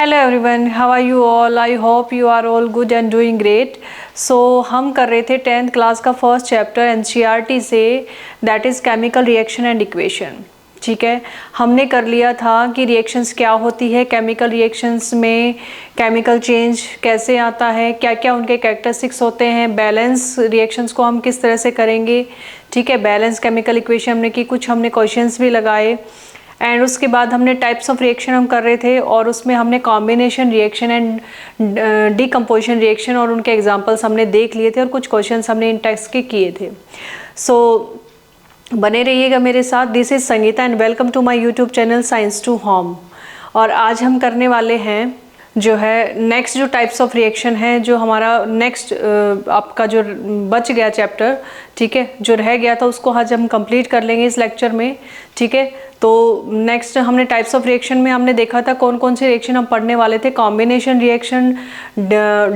Hello everyone, how are you all? I hope you are all good and doing great. So हम कर रहे थे 10th class का first chapter NCERT से, that is chemical reaction and equation. ठीक है, हमने कर लिया था कि रिएक्शंस क्या होती है, केमिकल रिएक्शंस में केमिकल चेंज कैसे आता है, क्या क्या उनके कैरेक्टरिस्टिक्स होते हैं, बैलेंस रिएक्शंस को हम किस तरह से करेंगे। ठीक है, बैलेंस केमिकल इक्वेशन हमने की, कुछ हमने क्वेश्चंस भी लगाए एंड उसके बाद हमने टाइप्स ऑफ रिएक्शन हम कर रहे थे और उसमें हमने combination reaction and decomposition reaction और उनके एग्जांपल्स हमने देख लिए थे और कुछ क्वेश्चंस हमने इन टेक्स्ट के किए थे। सो बने रहिएगा मेरे साथ। This is Sangeeta and welcome to my YouTube channel science to home. और आज हम करने वाले हैं जो है नेक्स्ट जो टाइप्स ऑफ रिएक्शन है, जो हमारा नेक्स्ट आपका जो बच गया चैप्टर, ठीक है, जो रह गया था उसको आज हम कंप्लीट कर लेंगे इस लेक्चर में। ठीक है, तो नेक्स्ट हमने टाइप्स ऑफ रिएक्शन में हमने देखा था कौन कौन से रिएक्शन हम पढ़ने वाले थे। कॉम्बिनेशन रिएक्शन,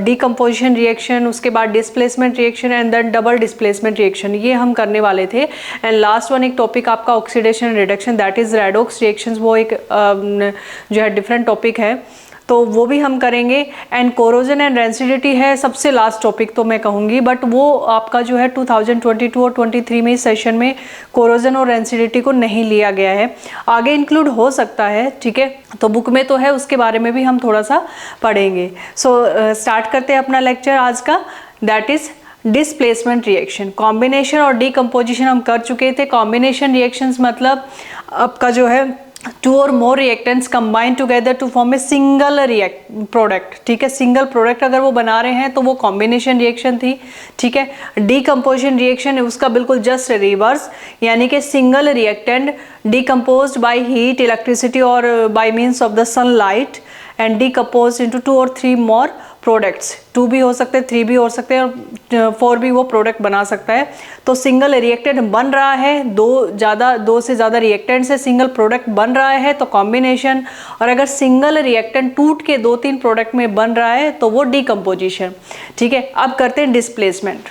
डीकम्पोजिशन रिएक्शन, उसके बाद displacement reaction and then double displacement reaction, ये हम करने वाले थे। एंड लास्ट वन एक टॉपिक आपका oxidation reduction, that is redox reactions, वो एक जो है डिफरेंट टॉपिक है, तो वो भी हम करेंगे। एंड कोरोजन एंड रेंसिडिटी है सबसे लास्ट टॉपिक तो मैं कहूँगी, बट वो आपका जो है 2022 और 23 में इस सेशन में कोरोजन और रेंसिडिटी को नहीं लिया गया है, आगे इंक्लूड हो सकता है। ठीक है, तो बुक में तो है, उसके बारे में भी हम थोड़ा सा पढ़ेंगे। सो स्टार्ट करते हैं अपना लेक्चर आज का, that is displacement reaction. Combination और डीकम्पोजिशन हम कर चुके थे। कॉम्बिनेशन रिएक्शंस मतलब आपका जो है टू और more reactants combine together to form a single product. ठीक है, सिंगल प्रोडक्ट अगर वो बना रहे हैं तो वो कॉम्बिनेशन रिएक्शन थी। ठीक है, डीकम्पोजिशन रिएक्शन है उसका बिल्कुल जस्ट रिवर्स, यानी कि single reactant decomposed by heat, electricity और by means of the sunlight and decomposed into 2 और 3 मोर प्रोडक्ट्स। 2 भी हो सकते हैं, 3 भी हो सकते हैं और 4 भी वो प्रोडक्ट बना सकता है। तो सिंगल रिएक्टेंट बन रहा है, 2 से ज़्यादा रिएक्टेंट से सिंगल प्रोडक्ट बन रहा है तो कॉम्बिनेशन, और अगर सिंगल रिएक्टेंट टूट के 2-3 प्रोडक्ट में बन रहा है तो वो डीकम्पोजिशन। ठीक है, अब करते हैं डिस्प्लेसमेंट।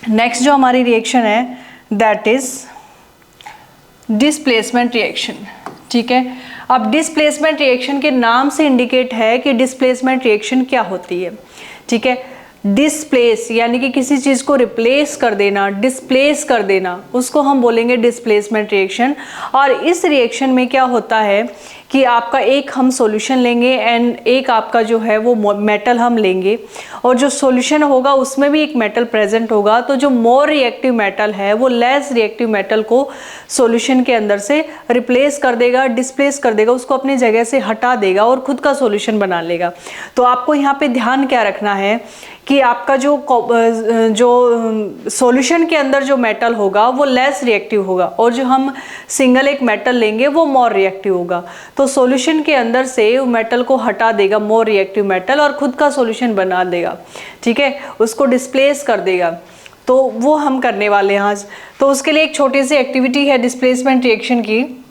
नेक्स्ट जो हमारी रिएक्शन है दैट इज डिस्प्लेसमेंट रिएक्शन। ठीक है, अब डिस्प्लेसमेंट रिएक्शन के नाम से इंडिकेट है कि डिस्प्लेसमेंट रिएक्शन क्या होती है। ठीक है, डिस्प्लेस यानी कि किसी चीज़ को रिप्लेस कर देना, डिस्प्लेस कर देना, उसको हम बोलेंगे डिस्प्लेसमेंट रिएक्शन। और इस रिएक्शन में क्या होता है कि आपका एक हम सॉल्यूशन लेंगे एंड एक आपका जो है वो मेटल हम लेंगे, और जो सॉल्यूशन होगा उसमें भी एक मेटल प्रेजेंट होगा। तो जो मोर रिएक्टिव मेटल है वो लेस रिएक्टिव मेटल को सॉल्यूशन के अंदर से रिप्लेस कर देगा, डिस्प्लेस कर देगा, उसको अपनी जगह से हटा देगा और खुद का सॉल्यूशन बना लेगा। तो आपको यहाँ पे ध्यान क्या रखना है कि आपका जो सॉल्यूशन के अंदर जो मेटल होगा वो लेस रिएक्टिव होगा और जो हम सिंगल एक मेटल लेंगे वो मोर रिएक्टिव होगा। तो सॉल्यूशन के अंदर से मेटल को हटा देगा, मोर रिएक्टिव मेटल, और खुद का सॉल्यूशन बना देगा। ठीक है, उसको डिस्प्लेस कर देगा। तो वो हम करने वाले हैं आज। तो उसके लिए एक छोटी सी एक्टिविटी है डिस्प्लेसमेंट रिएक्शन की।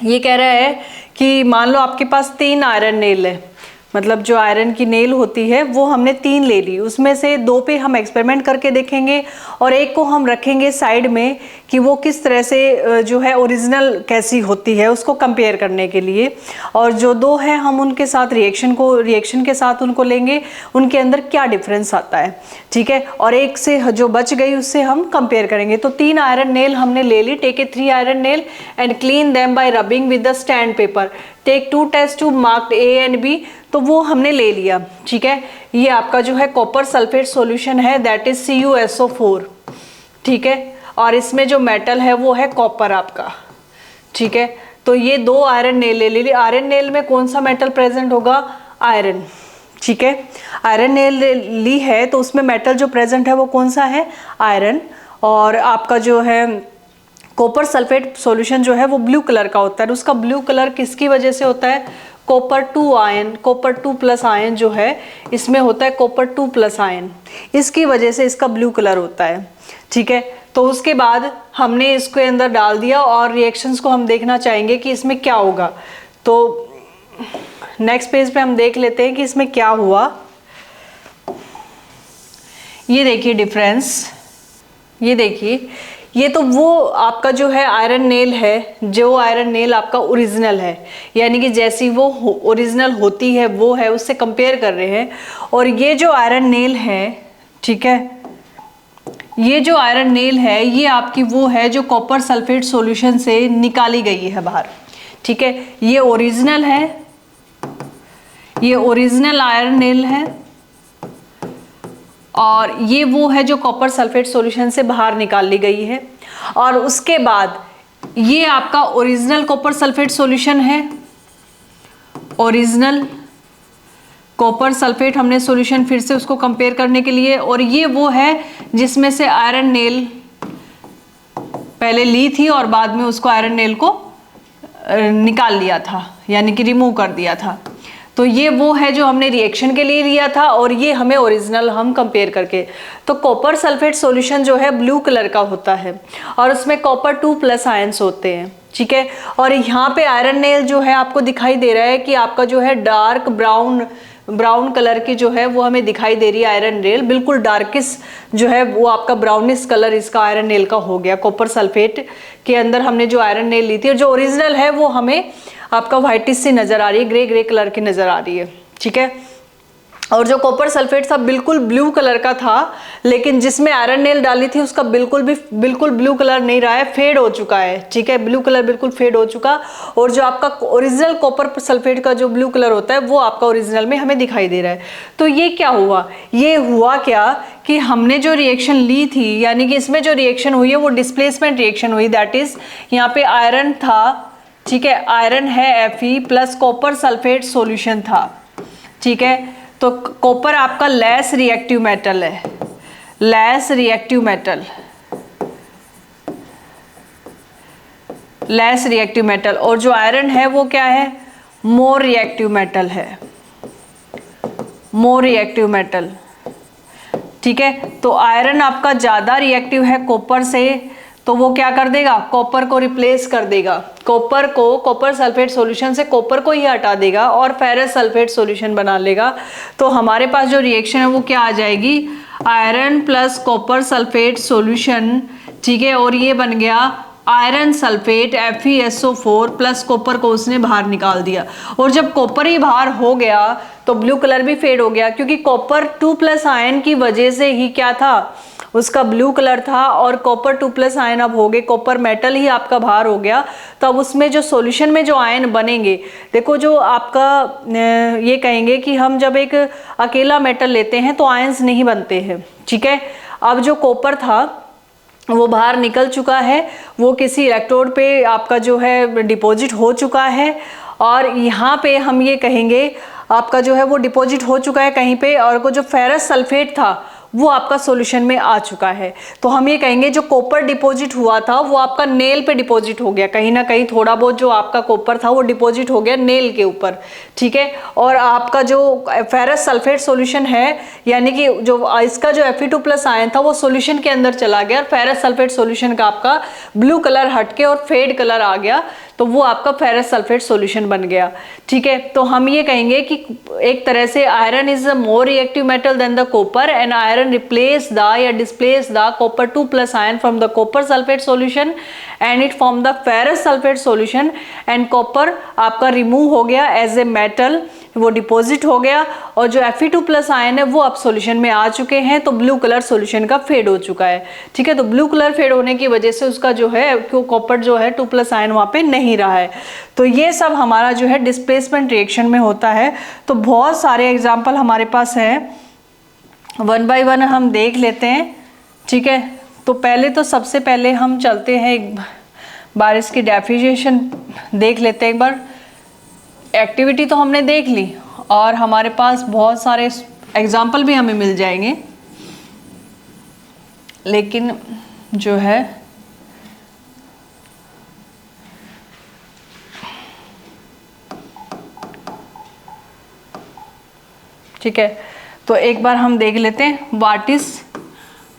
ये कह रहा है कि मान लो आपके पास 3 आयरन नेल है, मतलब जो आयरन की नेल होती है वो हमने 3 ले ली, उसमें से 2 पे हम एक्सपेरिमेंट करके देखेंगे और एक को हम रखेंगे साइड में कि वो किस तरह से जो है ओरिजिनल कैसी होती है उसको कंपेयर करने के लिए, और जो 2 हैं हम उनके साथ रिएक्शन के साथ उनको लेंगे, उनके अंदर क्या डिफरेंस आता है। ठीक है, और एक से जो बच गई उससे हम कंपेयर करेंगे। तो 3 आयरन नेल हमने ले ली। Take a 3 iron nail and clean them by rubbing with the stand paper. Take 2 test tube marked A and B, तो वो हमने ले लिया। ठीक है, ये आपका जो है कॉपर सल्फेट सॉल्यूशन है, दैट इज CuSO4। ठीक है, और इसमें जो मेटल है वो है कॉपर आपका। ठीक है, तो ये 2 आयरन नेल ले ली। आयरन नेल में कौन सा मेटल प्रेजेंट होगा? आयरन। ठीक है, आयरन नेल ली है तो उसमें मेटल जो प्रेजेंट है वो कौन सा है? आयरन। और आपका जो है कॉपर सल्फेट सॉल्यूशन जो है वो ब्लू कलर का होता है। उसका ब्लू कलर किसकी वजह से होता है? कॉपर 2 आयन, कॉपर 2+ आयन जो है इसमें होता है कॉपर 2+ आयन, इसकी वजह से इसका ब्लू कलर होता है। ठीक है, तो उसके बाद हमने इसके अंदर डाल दिया और रिएक्शंस को हम देखना चाहेंगे कि इसमें क्या होगा। तो नेक्स्ट पेज पे हम देख लेते हैं कि इसमें क्या हुआ। ये देखिए डिफरेंस, ये देखिए ये तो वो आपका जो है आयरन नेल है, जो आयरन नेल आपका ओरिजिनल है, यानी कि जैसी वो ओरिजिनल होती है वो है, उससे कंपेयर कर रहे हैं। और ये जो आयरन नेल है, ठीक है, ये जो आयरन नेल है ये आपकी वो है जो कॉपर सल्फेट सॉल्यूशन से निकाली गई है बाहर, ठीक है। ये ओरिजिनल है, ये ओरिजिनल आयरन नेल है, और ये वो है जो कॉपर सल्फेट सॉल्यूशन से बाहर निकाल ली गई है। और उसके बाद ये आपका ओरिजिनल कॉपर सल्फेट सॉल्यूशन है, ओरिजिनल कॉपर सल्फेट हमने सॉल्यूशन फिर से उसको कंपेयर करने के लिए, और ये वो है जिसमें से आयरन नेल पहले ली थी और बाद में उसको आयरन नेल को निकाल लिया था, यानी कि रिमूव कर दिया था। तो ये वो है जो हमने रिएक्शन के लिए लिया था, और ये हमें ओरिजिनल हम कंपेयर करके। तो कॉपर सल्फेट सॉल्यूशन जो है ब्लू कलर का होता है और उसमें कॉपर 2+ आयंस होते हैं, ठीक है। और यहाँ पे आयरन नेल जो है आपको दिखाई दे रहा है कि आपका जो है डार्क ब्राउन कलर की जो है वो हमें दिखाई दे रही है आयरन नेल, बिल्कुल डार्किश जो है वो आपका ब्राउनिश कलर इसका आयरन नेल का हो गया। कॉपर सल्फेट के अंदर हमने जो आयरन नेल ली थी, और जो ओरिजिनल है वो हमें आपका व्हाइटिश सी नजर आ रही है, ग्रे कलर की नजर आ रही है, ठीक है। और जो कॉपर सल्फेट था बिल्कुल ब्लू कलर का था, लेकिन जिसमें आयरन नेल डाली थी उसका बिल्कुल ब्लू कलर नहीं रहा है, फेड हो चुका है, ठीक है। ब्लू कलर बिल्कुल फेड हो चुका, और जो आपका ओरिजिनल कॉपर सल्फेट का जो ब्लू कलर होता है वो आपका ओरिजिनल में हमें दिखाई दे रहा है। तो ये क्या हुआ, ये हुआ क्या कि हमने जो रिएक्शन ली थी, यानी कि इसमें जो रिएक्शन हुई है वो डिस्प्लेसमेंट रिएक्शन हुई, दैट इज यहाँ पे आयरन था, ठीक है, आयरन है Fe plus copper sulphate solution था, ठीक है। तो कॉपर आपका लेस रिएक्टिव मेटल है, लेस रिएक्टिव मेटल, और जो आयरन है वो क्या है, मोर रिएक्टिव मेटल है, मोर रिएक्टिव मेटल, ठीक है। तो आयरन आपका ज्यादा रिएक्टिव है कॉपर से, तो वो क्या कर देगा, कॉपर को रिप्लेस कर देगा, कॉपर सल्फेट सॉल्यूशन से कॉपर को ही हटा देगा और फेरस सल्फेट सॉल्यूशन बना लेगा। तो हमारे पास जो रिएक्शन है वो क्या आ जाएगी, iron plus copper sulphate solution, ठीक है। और ये बन गया iron sulphate FeSO4 plus copper को उसने बाहर निकाल दिया। और जब कॉपर ही बाहर हो गया तो ब्लू कलर भी फेड हो गया, क्योंकि कॉपर 2+ आयन की वजह से ही क्या था, उसका ब्लू कलर था, और कॉपर 2+ आयन अब हो गए, कॉपर मेटल ही आपका बाहर हो गया। तो अब उसमें जो सॉल्यूशन में जो आयन बनेंगे, देखो जो आपका ये कहेंगे कि हम जब एक अकेला मेटल लेते हैं तो आयंस नहीं बनते हैं, ठीक है। अब जो कॉपर था वो बाहर निकल चुका है, वो किसी इलेक्ट्रोड पे आपका जो है डिपॉजिट हो चुका है, और यहाँ पे हम ये कहेंगे आपका जो है वो डिपॉजिट हो चुका है कहीं पे, और वो जो फेरस सल्फेट था वो आपका सॉल्यूशन में आ चुका है। तो हम ये कहेंगे जो कॉपर डिपॉजिट हुआ था वो आपका नेल पे डिपॉजिट हो गया, कहीं ना कहीं थोड़ा बहुत जो आपका कॉपर था वो डिपॉजिट हो गया नेल के ऊपर, ठीक है। और आपका जो फेरस सल्फेट सॉल्यूशन है, यानी कि जो इसका जो Fe2+ आयन था वो सॉल्यूशन के अंदर चला गया, और फेरस सल्फेट सॉल्यूशन का आपका ब्लू कलर हटके और फेड कलर आ गया, तो वो आपका फेरस सल्फेट सॉल्यूशन बन गया, ठीक है। तो हम ये कहेंगे कि एक तरह से iron is a more reactive metal than the copper, and iron replace the या displace the copper 2+ ion from the copper sulfate solution and it form the ferrous sulfate solution, and copper आपका remove हो गया as a metal, वो deposit हो गया, और जो Fe2+ ion है वो अब सॉल्यूशन में आ चुके हैं, तो ब्लू कलर सॉल्यूशन का फेड हो चुका है, ठीक है। तो ब्लू कलर फेड होने की वजह से उसका जो है कॉपर जो है 2+ आयन वहाँ पे नहीं रहा है। तो ये सब हमारा जो है डिस्प्लेसमेंट रिएक्शन में होता है। तो बहुत सारे एग्जाम्पल हमारे पास है, 1 by 1 हम देख लेते हैं, ठीक है। तो पहले तो सबसे पहले हम चलते हैं एक बार इसकी डेफिनेशन देख लेते हैं। एक बार एक्टिविटी तो हमने देख ली, और हमारे पास बहुत सारे एग्जाम्पल भी हमें मिल जाएंगे, लेकिन जो है ठीक है। तो एक बार हम देख लेते हैं व्हाट इज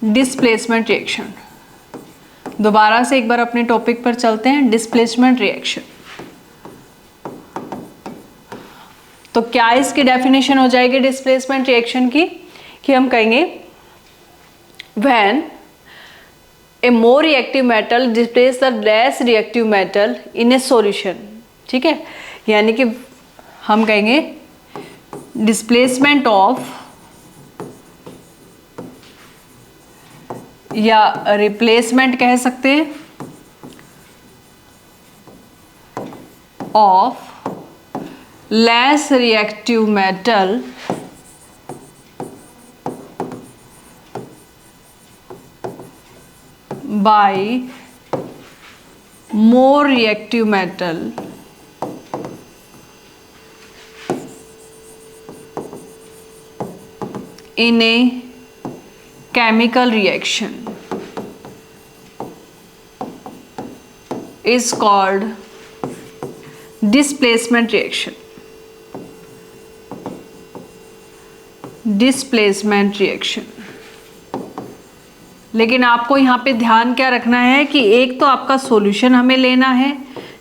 डिस्प्लेसमेंट रिएक्शन। दोबारा से एक बार अपने टॉपिक पर चलते हैं, डिस्प्लेसमेंट रिएक्शन। तो क्या इसकी डेफिनेशन हो जाएगी डिस्प्लेसमेंट रिएक्शन की, कि हम कहेंगे when A more reactive metal displace the less reactive metal in A solution. ठीक है, यानी कि हम कहेंगे डिस्प्लेसमेंट ऑफ या रिप्लेसमेंट कह सकते हैं of less reactive metal by more reactive metal in a chemical reaction is called displacement reaction. Displacement reaction. लेकिन आपको यहाँ पे ध्यान क्या रखना है कि एक तो आपका सॉल्यूशन हमें लेना है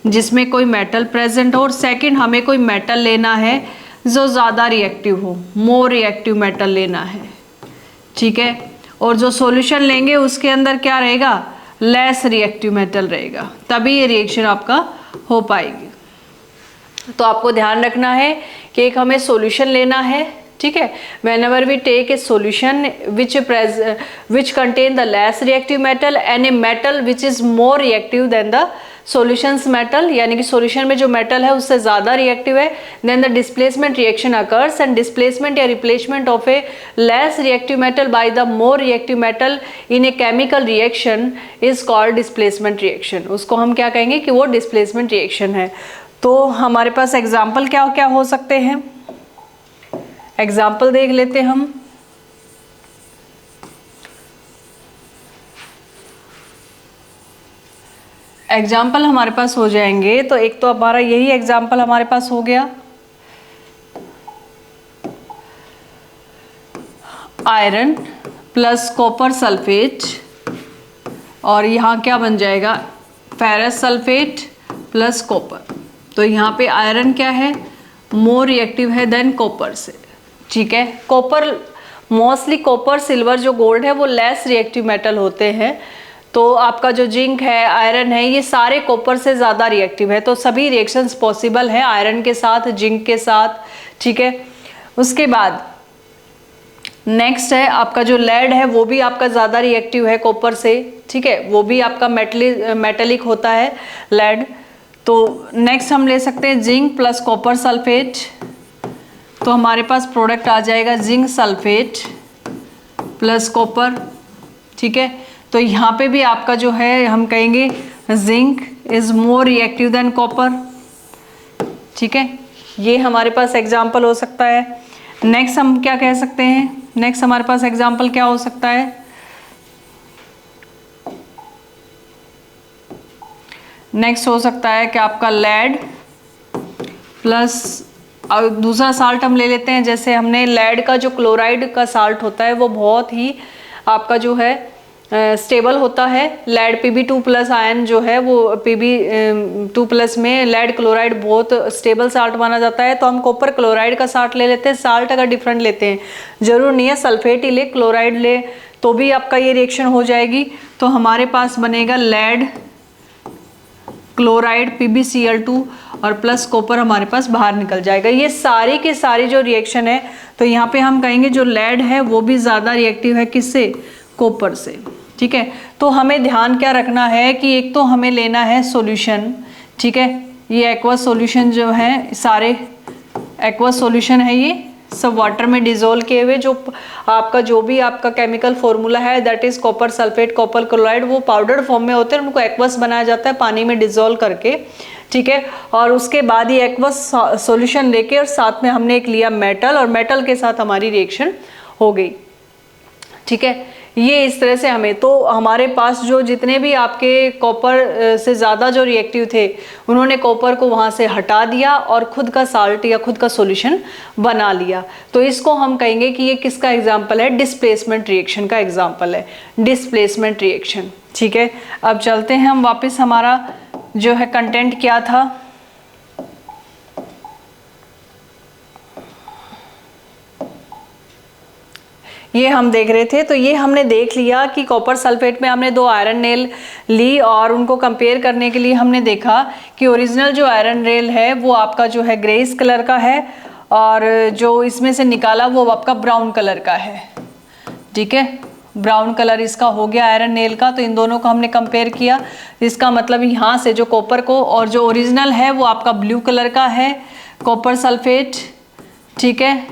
जिसमें कोई मेटल प्रेजेंट हो, और सेकंड हमें कोई मेटल लेना है जो ज़्यादा रिएक्टिव हो, मोर रिएक्टिव मेटल लेना है। ठीक है, और जो सॉल्यूशन लेंगे उसके अंदर क्या रहेगा, लेस रिएक्टिव मेटल रहेगा, तभी ये रिएक्शन आपका हो पाएगी। तो आपको ध्यान रखना है कि एक हमें सॉल्यूशन लेना है। ठीक है, whenever we take a solution which contain the less reactive metal and a metal which is more reactive than the solutions metal, यानी कि solution में जो metal है उससे ज़्यादा reactive है, then the displacement reaction occurs and displacement या replacement of a less reactive metal by the more reactive metal in a chemical reaction is called displacement reaction। उसको हम क्या कहेंगे कि वो displacement reaction है। तो हमारे पास एग्जाम्पल क्या क्या हो सकते हैं, एग्जाम्पल देख लेते हम। एग्जाम्पल हमारे पास हो जाएंगे, तो एक तो हमारा यही एग्जाम्पल हमारे पास हो गया, आयरन प्लस कॉपर सल्फेट, और यहाँ क्या बन जाएगा, फेरस सल्फेट प्लस कॉपर। तो यहाँ पे आयरन क्या है, मोर रिएक्टिव है देन कॉपर से। ठीक है, कॉपर मोस्टली कॉपर सिल्वर जो गोल्ड है वो लेस रिएक्टिव मेटल होते हैं। तो आपका जो जिंक है, आयरन है, ये सारे कॉपर से ज़्यादा रिएक्टिव है। तो सभी रिएक्शंस पॉसिबल है आयरन के साथ, जिंक के साथ। ठीक है, उसके बाद नेक्स्ट है आपका जो लेड है वो भी आपका ज़्यादा रिएक्टिव है कॉपर से। ठीक है, वो भी आपका मेटेलिक होता है लेड। तो नेक्स्ट हम ले सकते हैं जिंक प्लस कॉपर सल्फेट, तो हमारे पास प्रोडक्ट आ जाएगा जिंक सल्फेट प्लस कॉपर। ठीक है, तो यहाँ पे भी आपका जो है हम कहेंगे zinc is more reactive than copper. ठीक है, ये हमारे पास एग्जाम्पल हो सकता है। नेक्स्ट हम क्या कह सकते हैं, नेक्स्ट हमारे पास एग्जाम्पल क्या हो सकता है, नेक्स्ट हो सकता है कि आपका लेड प्लस और दूसरा साल्ट हम ले लेते हैं। जैसे हमने लेड का जो क्लोराइड का साल्ट होता है वो बहुत ही आपका जो है स्टेबल होता है। लेड Pb2+ आयन जो है वो Pb2+ में लेड क्लोराइड बहुत स्टेबल साल्ट माना जाता है। तो हम कॉपर क्लोराइड का साल्ट ले लेते हैं। साल्ट अगर डिफरेंट लेते हैं, जरूर नहीं है सल्फेट ही ले, क्लोराइड ले तो भी आपका ये रिएक्शन हो जाएगी। तो हमारे पास बनेगा लेड क्लोराइड PbCl2 और प्लस कॉपर हमारे पास बाहर निकल जाएगा। ये सारी की सारी जो रिएक्शन है, तो यहाँ पे हम कहेंगे जो लेड है वो भी ज़्यादा रिएक्टिव है किससे, कॉपर से। ठीक है, तो हमें ध्यान क्या रखना है कि एक तो हमें लेना है सॉल्यूशन। ठीक है, ये एक्वस सॉल्यूशन जो है, सारे एक्वस सॉल्यूशन है, ये सब वाटर में डिजोल्व किए हुए जो आपका जो भी आपका केमिकल फॉर्मूला है that is copper sulphate copper chloride, वो पाउडर फॉर्म में होते हैं, उनको एक्वस बनाया जाता है पानी में डिजोल्व करके। ठीक है, और उसके बाद ये एक्वस सॉल्यूशन लेके और साथ में हमने एक लिया मेटल, और मेटल के साथ हमारी रिएक्शन हो गई। ठीक है, ये इस तरह से हमें, तो हमारे पास जो जितने भी आपके कॉपर से ज़्यादा जो रिएक्टिव थे उन्होंने कॉपर को वहाँ से हटा दिया और खुद का साल्ट या खुद का सॉल्यूशन बना लिया। तो इसको हम कहेंगे कि ये किसका एग्जाम्पल है, डिस्प्लेसमेंट रिएक्शन का एग्जाम्पल है, डिस्प्लेसमेंट रिएक्शन। ठीक है, अब चलते हैं हम वापस, हमारा जो है कंटेंट क्या था। ये हम देख रहे थे, तो ये हमने देख लिया कि कॉपर सल्फेट में हमने 2 आयरन नेल ली और उनको कंपेयर करने के लिए हमने देखा कि ओरिजिनल जो आयरन नेल है वो आपका जो है ग्रेस कलर का है और जो इसमें से निकाला वो आपका ब्राउन कलर का है। ठीक है, ब्राउन कलर इसका हो गया आयरन नेल का। तो इन दोनों को हमने कंपेयर किया, इसका मतलब यहाँ से जो कॉपर को, और जो ओरिजिनल है वो आपका ब्लू कलर का है कॉपर सल्फेट। ठीक है,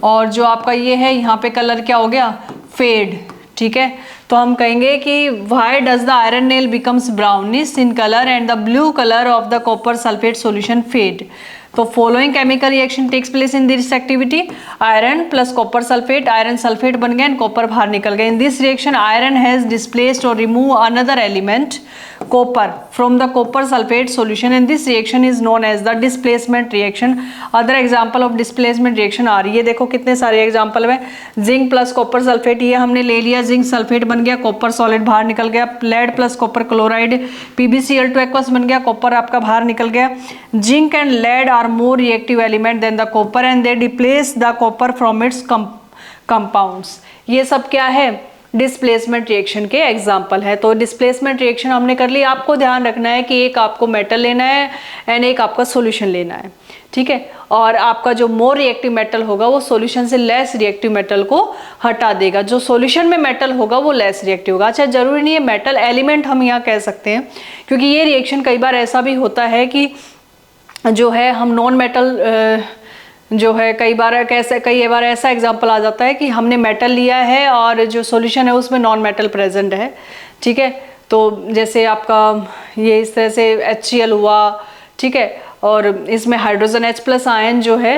और जो आपका ये है यहाँ पे कलर क्या हो गया, फेड। ठीक है, तो हम कहेंगे कि why does the iron nail becomes brownish in colour and the blue colour of the copper sulphate solution fade. तो following chemical reaction takes place in this activity, iron plus copper sulphate, iron sulphate बन गया and copper बाहर निकल गया। In this reaction iron has displaced और remove another element copper from the copper sulfate solution and this reaction is known as the displacement reaction. Other example of displacement reaction आ रही है, देखो कितने सारे example है। जिंक प्लस कॉपर सल्फेट, ये हमने ले लिया, जिंक सल्फेट बन गया, कॉपर सॉलिड बाहर निकल गया। Lead plus copper chloride, PbCl2 aqueous बन गया, कॉपर आपका बाहर निकल गया। Zinc and lead are more reactive element than the copper and they displace the copper from its compounds. ये सब क्या है, डिस्प्लेसमेंट रिएक्शन के एग्जाम्पल है। तो डिस्प्लेसमेंट रिएक्शन हमने कर ली। आपको ध्यान रखना है कि एक आपको मेटल लेना है एंड एक आपका सॉल्यूशन लेना है। ठीक है, और आपका जो मोर रिएक्टिव मेटल होगा वो सॉल्यूशन से लेस रिएक्टिव मेटल को हटा देगा, जो सॉल्यूशन में मेटल होगा वो लेस रिएक्टिव होगा। अच्छा, जरूरी नहीं है मेटल, एलिमेंट हम यहाँ कह सकते हैं, क्योंकि ये रिएक्शन कई बार ऐसा भी होता है कि जो है हम नॉन मेटल जो है कई बार ऐसा एग्जाम्पल आ जाता है कि हमने मेटल लिया है और जो सॉल्यूशन है उसमें नॉन मेटल प्रेजेंट है। ठीक है, तो जैसे आपका ये इस तरह से HCl हुआ। ठीक है, और इसमें हाइड्रोजन H+ आयन जो है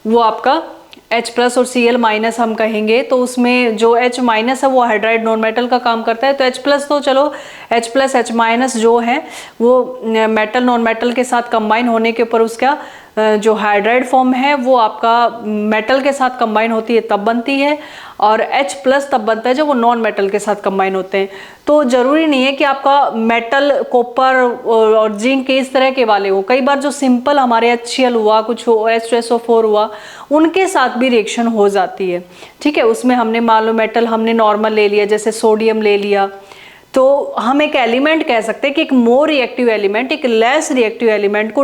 वो आपका H+ और Cl- हम कहेंगे, तो उसमें जो H- है वो हाइड्राइड नॉन मेटल का काम करता है। तो H+ तो चलो H+ H- जो है वो मेटल नॉन मेटल के साथ कंबाइन होने के ऊपर उसका जो हाइड्राइड फॉर्म है वो आपका मेटल के साथ कंबाइन होती है तब बनती है, और H+ तब बनता है जब वो नॉन मेटल के साथ कंबाइन होते हैं। तो ज़रूरी नहीं है कि आपका मेटल कॉपर और जिंक इस तरह के वाले हो। कई बार जो सिंपल हमारे HCl हुआ, कुछ H2SO4 हुआ, उनके साथ भी रिएक्शन हो जाती है। ठीक है, उसमें हमने मान लो मेटल हमने नॉर्मल ले लिया, जैसे सोडियम ले लिया, तो हम एक एलिमेंट कह सकते हैं कि एक मोर रिएक्टिव एलिमेंट एक लेस रिएक्टिव एलिमेंट को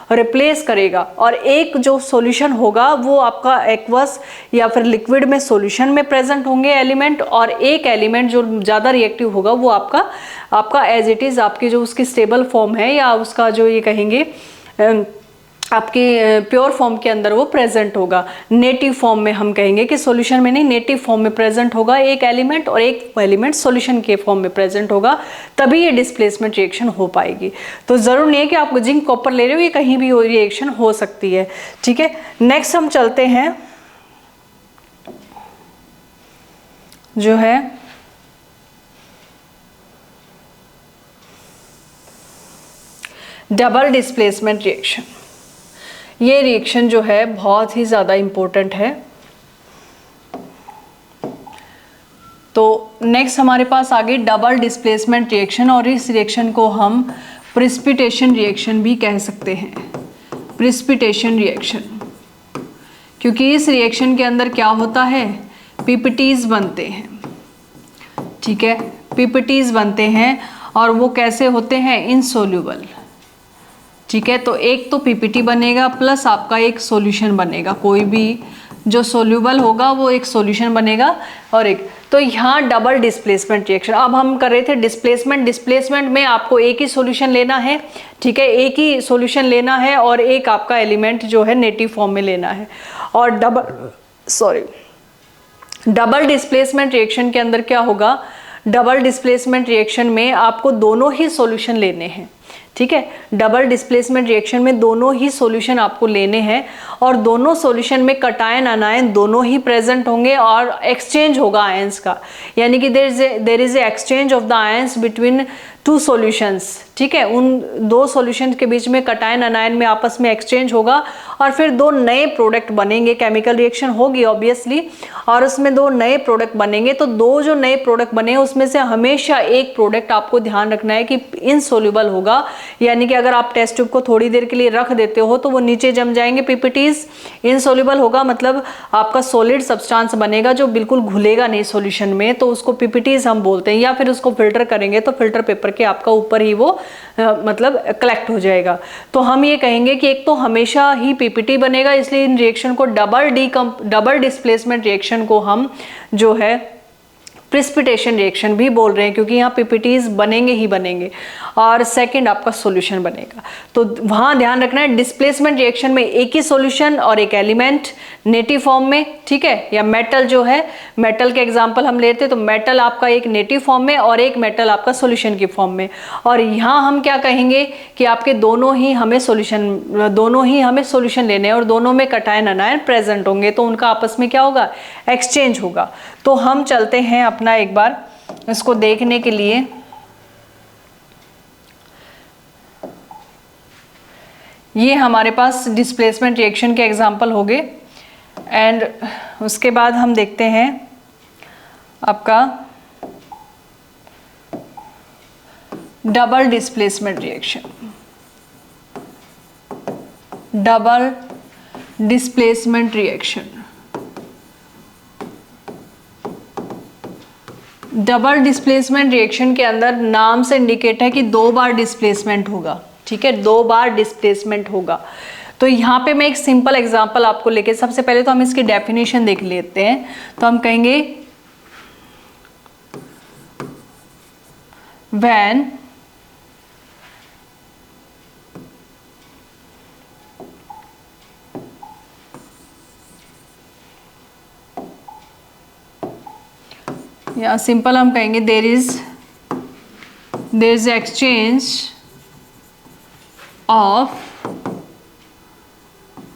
रिप्लेस करेगा, और एक जो सॉल्यूशन होगा वो आपका एक्वस या फिर लिक्विड में सॉल्यूशन में प्रेजेंट होंगे एलिमेंट, और एक एलिमेंट जो ज़्यादा रिएक्टिव होगा वो आपका एज इट इज़ आपकी जो उसकी स्टेबल फॉर्म है या उसका जो ये कहेंगे आपकी प्योर फॉर्म के अंदर वो प्रेजेंट होगा। नेटिव फॉर्म में हम कहेंगे कि सॉल्यूशन में नहीं, नेटिव फॉर्म में प्रेजेंट होगा एक एलिमेंट, और एक एलिमेंट सॉल्यूशन के फॉर्म में प्रेजेंट होगा, तभी ये डिस्प्लेसमेंट रिएक्शन हो पाएगी। तो ज़रूर नहीं है कि आप जिंक कॉपर ले रहे हो, ये कहीं भी रिएक्शन हो सकती है। ठीक है, नेक्स्ट हम चलते हैं जो है डबल डिस्प्लेसमेंट रिएक्शन। ये रिएक्शन जो है बहुत ही ज़्यादा इम्पोर्टेंट है। तो नेक्स्ट हमारे पास आगे डबल डिस्प्लेसमेंट रिएक्शन, और इस रिएक्शन को हम प्रिसिपिटेशन रिएक्शन भी कह सकते हैं। प्रिसिपिटेशन रिएक्शन, क्योंकि इस रिएक्शन के अंदर क्या होता है, PPTs बनते हैं। ठीक है, PPTs बनते हैं, और वो कैसे होते हैं, इनसोल्यूबल। ठीक है, तो एक तो PPT बनेगा प्लस आपका एक सॉल्यूशन बनेगा, कोई भी जो सोल्यूबल होगा वो एक सॉल्यूशन बनेगा, और एक तो यहाँ डबल डिस्प्लेसमेंट रिएक्शन। अब हम कर रहे थे डिस्प्लेसमेंट में आपको एक ही सॉल्यूशन लेना है। ठीक है, एक ही सॉल्यूशन लेना है और एक आपका एलिमेंट जो है नेटिव फॉर्म में लेना है। और डबल डिस्प्लेसमेंट रिएक्शन के अंदर क्या होगा, डबल डिस्प्लेसमेंट रिएक्शन में आपको दोनों ही सॉल्यूशन लेने हैं। ठीक है, डबल डिस्प्लेसमेंट रिएक्शन में दोनों ही सॉल्यूशन आपको लेने हैं, और दोनों सॉल्यूशन में कटायन अनायन दोनों ही प्रेजेंट होंगे, और एक्सचेंज होगा आयंस का, यानी कि there is a exchange of the ions between two solutions. ठीक है, उन दो सॉल्यूशन के बीच में कटायन अनायन में आपस में एक्सचेंज होगा, और फिर दो नए प्रोडक्ट बनेंगे, केमिकल रिएक्शन होगी ऑब्वियसली, और उसमें दो नए प्रोडक्ट बनेंगे। तो दो जो नए प्रोडक्ट बने उसमें से हमेशा एक प्रोडक्ट आपको ध्यान रखना है कि इनसोल्यूबल होगा, यानी कि अगर आप टेस्ट ट्यूब को थोड़ी देर के लिए रख देते हो तो वो नीचे जम जाएंगे पीपीटीज। इनसोल्यूबल होगा मतलब आपका सॉलिड सब्सटेंस बनेगा जो बिल्कुल घुलेगा नहीं सॉल्यूशन में, तो उसको पीपीटीज हम बोलते हैं। या फिर उसको फिल्टर करेंगे तो फिल्टर पेपर के आपका ऊपर ही वो मतलब कलेक्ट हो जाएगा। तो हम ये कहेंगे कि एक तो हमेशा ही पीपीटी बनेगा, इसलिए इन रिएक्शन को डबल डिस्प्लेसमेंट रिएक्शन को हम जो है प्रेसिपिटेशन रिएक्शन भी बोल रहे हैं, क्योंकि यहाँ पीपीटीज बनेंगे ही बनेंगे। और सेकंड आपका सॉल्यूशन बनेगा। तो वहाँ ध्यान रखना है डिस्प्लेसमेंट रिएक्शन में एक ही सॉल्यूशन और एक एलिमेंट नेटिव फॉर्म में, ठीक है। या मेटल जो है, मेटल के एग्जांपल हम लेते हैं तो मेटल आपका एक नेटिव फॉर्म में और एक मेटल आपका सॉल्यूशन की फॉर्म में। और यहाँ हम क्या कहेंगे कि आपके दोनों ही हमें सॉल्यूशन लेने हैं और दोनों में कटायन अनायन प्रेजेंट होंगे, तो उनका आपस में क्या होगा, एक्सचेंज होगा। तो हम चलते हैं अपना एक बार इसको देखने के लिए। ये हमारे पास डिस्प्लेसमेंट रिएक्शन के एग्जांपल हो गए। एंड उसके बाद हम देखते हैं आपका double displacement reaction. Double displacement reaction, double displacement reaction के अंदर नाम से इंडिकेट है कि 2 बार डिस्प्लेसमेंट होगा, ठीक है, 2 बार डिस्प्लेसमेंट होगा। तो यहाँ पे मैं एक सिंपल एग्जांपल आपको लेके, सबसे पहले तो हम इसकी डेफिनेशन देख लेते हैं। तो हम कहेंगे व्हेन या सिंपल हम कहेंगे there is exchange of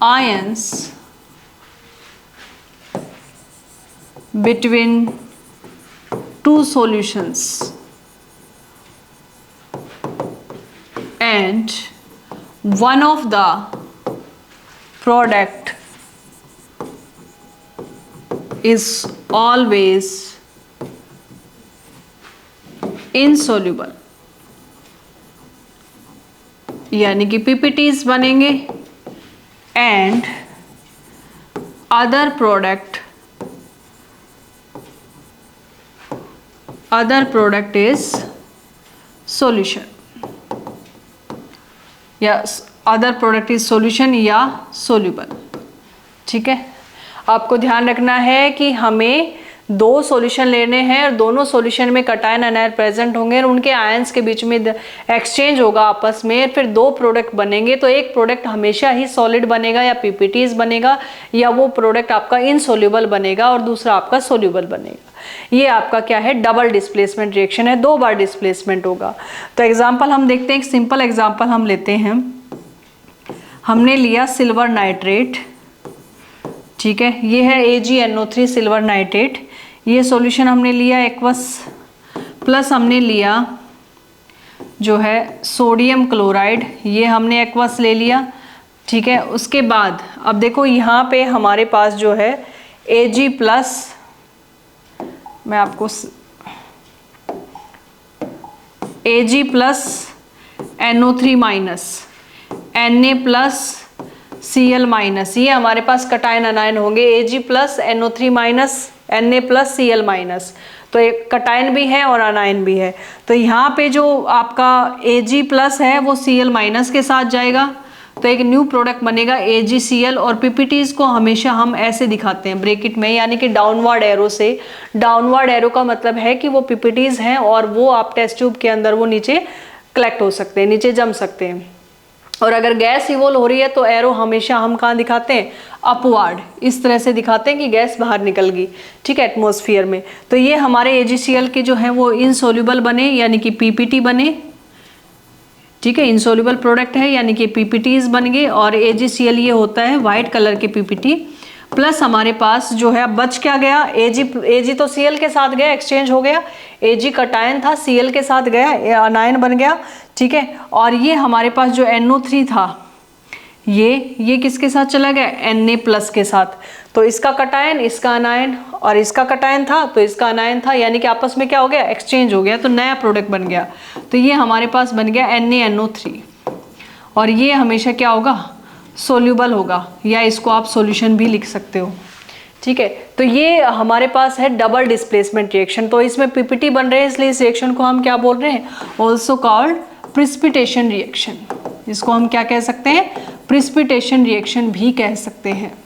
ions between 2 solutions and one of the product is always insoluble, यानी कि PPTs बनेंगे and other product is solution, या other product is solution या soluble, ठीक है। आपको ध्यान रखना है कि हमें 2 सॉल्यूशन लेने हैं और दोनों सॉल्यूशन में कटायन अनायन प्रेजेंट होंगे और उनके आयंस के बीच में एक्सचेंज होगा आपस में, फिर 2 प्रोडक्ट बनेंगे। तो एक प्रोडक्ट हमेशा ही सॉलिड बनेगा या पीपीटीज बनेगा, या वो प्रोडक्ट आपका इनसोल्यूबल बनेगा और दूसरा आपका सोल्यूबल बनेगा। ये आपका क्या है, डबल डिस्प्लेसमेंट रिएक्शन है, 2 बार डिस्प्लेसमेंट होगा। तो एग्जाम्पल हम देखते हैं, एक सिंपल एग्जाम्पल हम लेते हैं। हमने लिया सिल्वर नाइट्रेट, ठीक है, ये है AgNO3 सिल्वर नाइट्रेट। ये सॉल्यूशन हमने लिया एक्वस, प्लस हमने लिया जो है सोडियम क्लोराइड, ये हमने एक्वस ले लिया, ठीक है। उसके बाद अब देखो यहाँ पे हमारे पास जो है Ag प्लस, मैं आपको Ag plus NO3 minus Na plus Cl minus, ये हमारे पास कटायन अनायन होंगे Ag plus NO3 minus Na plus Cl minus. तो एक कटायन भी है और अनायन भी है। तो यहाँ पे जो आपका Ag प्लस है वो Cl माइनस के साथ जाएगा, तो एक न्यू प्रोडक्ट बनेगा AgCl। और पीपीटीज को हमेशा हम ऐसे दिखाते हैं ब्रैकेट में, यानी कि डाउनवर्ड एरो से। डाउनवर्ड एरो का मतलब है कि वो पीपीटीज हैं और वो आप टेस्ट ट्यूब के अंदर वो नीचे कलेक्ट हो सकते हैं, नीचे जम सकते हैं। और अगर गैस इवोल्व हो रही है तो एरो हमेशा हम कहाँ दिखाते हैं, अपवर्ड, इस तरह से दिखाते हैं कि गैस बाहर निकल गई, ठीक है, एटमॉस्फेयर में। तो ये हमारे AgCl के जो है वो इनसोल्यूबल बने, यानी कि पीपीटी बने, ठीक है, इनसोल्यूबल प्रोडक्ट है यानी कि पीपीटीज बन गए। और AgCl ये होता है वाइट कलर के पीपीटी। प्लस हमारे पास जो है अब बच क्या गया, Ag तो Cl के साथ गया, एक्सचेंज हो गया, Ag कटायन था, Cl के साथ गया, अनायन बन गया, ठीक है। और ये हमारे पास जो NO3 था, ये किसके साथ चला गया, Na+ के साथ। तो इसका कटायन, इसका अनायन, और इसका कटायन था तो इसका अनायन था, यानी कि आपस में क्या हो गया, एक्सचेंज हो गया, तो नया प्रोडक्ट बन गया। तो ये हमारे पास बन गया NaNO3, और ये हमेशा क्या होगा, सोल्यूबल होगा, या इसको आप सॉल्यूशन भी लिख सकते हो। ठीक है, तो ये हमारे पास है डबल डिस्प्लेसमेंट रिएक्शन। तो इसमें पीपीटी बन रहे हैं, इसलिए इस रिएक्शन को हम क्या बोल रहे हैं, ऑल्सो कॉल्ड प्रिसिपिटेशन रिएक्शन। इसको हम क्या कह सकते हैं, प्रिसिपिटेशन रिएक्शन भी कह सकते हैं।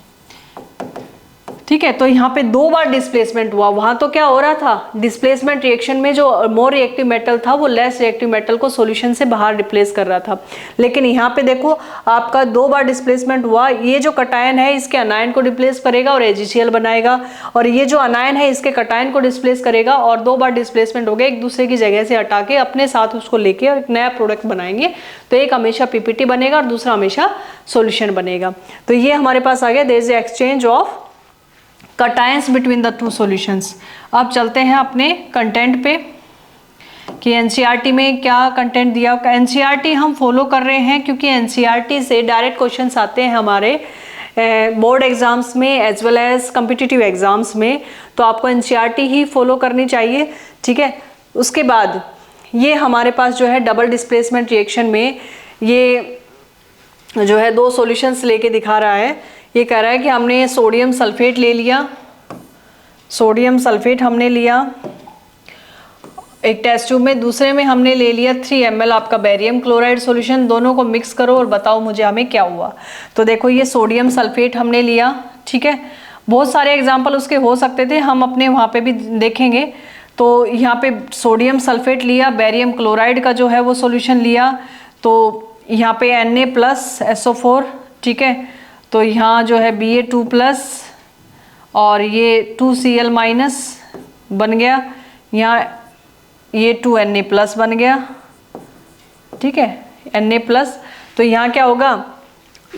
ठीक है, तो यहाँ पे 2 बार डिस्प्लेसमेंट हुआ। वहां तो क्या हो रहा था, डिस्प्लेसमेंट रिएक्शन में जो मोर रिएक्टिव मेटल था वो लेस रिएक्टिव मेटल को सॉल्यूशन से बाहर रिप्लेस कर रहा था। लेकिन यहाँ पे देखो आपका 2 बार डिस्प्लेसमेंट हुआ। ये जो कटायन है इसके अनायन को रिप्लेस करेगा और AgCl बनाएगा, और ये जो अनायन है इसके कटायन को डिस्प्लेस करेगा, और 2 बार डिस्प्लेसमेंट हो गया, एक दूसरे की जगह से हटा के अपने साथ उसको लेके और एक नया प्रोडक्ट बनाएंगे। तो एक हमेशा पीपीटी बनेगा और दूसरा हमेशा सॉल्यूशन बनेगा। तो ये हमारे पास आ गया, there is exchange of cations between the 2 solutions. अब चलते हैं अपने कंटेंट पे कि एनसीईआरटी में क्या कंटेंट दिया। एनसीईआरटी हम फॉलो कर रहे हैं क्योंकि एनसीईआरटी से डायरेक्ट क्वेश्चंस आते हैं हमारे बोर्ड एग्जाम्स में as well as competitive exams में, तो आपको एनसीईआरटी ही फॉलो करनी चाहिए। ठीक है, उसके बाद ये हमारे पास जो है डबल डिस्प्लेसमेंट रिएक्शन में ये जो है 2 सॉल्यूशंस लेके दिखा रहा है। ये कह रहा है कि हमने सोडियम सल्फेट ले लिया, सोडियम सल्फेट हमने लिया एक टेस्ट ट्यूब में, दूसरे में हमने ले लिया 3 ml आपका बेरियम क्लोराइड सॉल्यूशन। दोनों को मिक्स करो और बताओ मुझे हमें क्या हुआ। तो देखो ये सोडियम सल्फेट हमने लिया। ठीक है, बहुत सारे एग्जाम्पल उसके हो सकते थे, हम अपने वहाँ पे भी देखेंगे। तो यहाँ पे सोडियम सल्फेट लिया, बेरियम क्लोराइड का जो है वो सॉल्यूशन लिया, तो यहाँ पे Na+SO4। ठीक है, तो यहाँ जो है Ba2+ और ये 2Cl- बन गया, यहाँ ये 2Na+ बन गया। ठीक है, Na+, तो यहाँ क्या होगा,